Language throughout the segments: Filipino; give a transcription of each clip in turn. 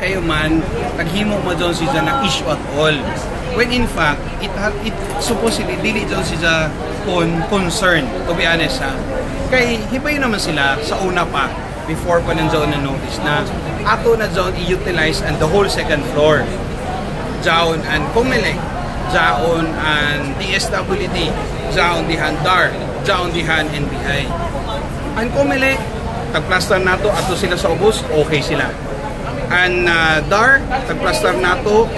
kayo man naghimo mo dyan siya na issue at all. When in fact, it supposedly dili dyan siya concern, to be honest ha. Kay hibay naman sila sa una pa, before pa nandiyan na notice na ato na dyan i-utilize and the whole second floor. Jaon and Comelec, jaon and DSWD, jaon dihan DAR, jaon dihan NBI. Ang Comelec, tagplaster nato ato sila sa ubos, okay sila. And DAR, tagplaster nato,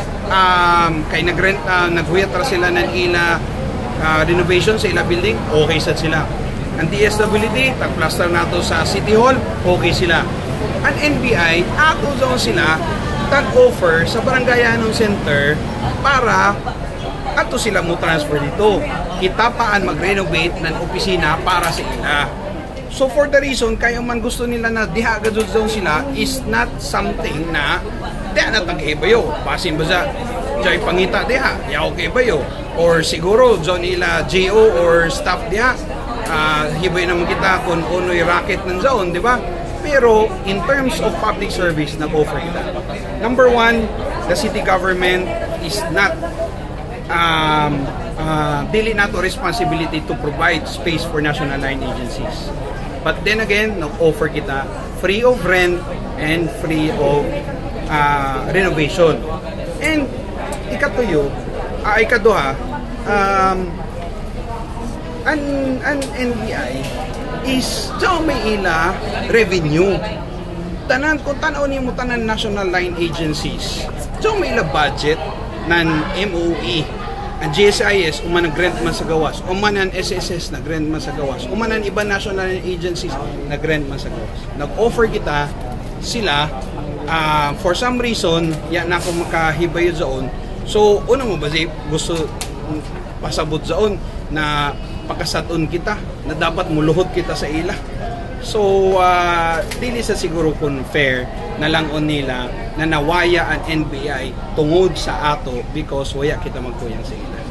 kay nagrent, naghuyat ra sila ng ila renovation sa ila building, okay sad sila. Ang DSWD, tagplaster nato sa City Hall, okay sila. Ang NBI, ato zone sila, tag-offer sa Barangayanong Center para ato sila mo transfer dito. Kita paan mag-renovate ng opisina para sa ila. So for the reason, kaya man gusto nila na diha agad zone sila is not something na diha na tag-ibayo. Basin ba sa jay pangita diha, ya okay bayo. Or siguro zone nila JO or staff diha, hibay naman kita kung uno'y racket ng zone, di ba? Pero in terms of public service, nag-offer kita. Number one, the city government is not dili nato responsibility to provide space for national line agencies. But then again, nag-offer kita free of rent and free of renovation. And ikaduha, an NBI is daw may ila revenue. Tanan kung tanaw niyo mo tanan national line agencies, daw may ila budget ng MOE. Ang GSIS, uman nag-grant man sa gawas. Uman ang SSS, nag-grant man sa gawas. Uman ang iba national agencies, nag-grant man sa gawas. Nag-offer kita sila, for some reason, yan na ako makahibayo doon. So, una mo ba, gusto pasabot doon na pagkasaton kita, na dapat muluhot kita sa ila. So, dili sa siguro kung fair na lang on nila na nawaya ang NBI tungod sa ato because waya kita magkuyang sa ila.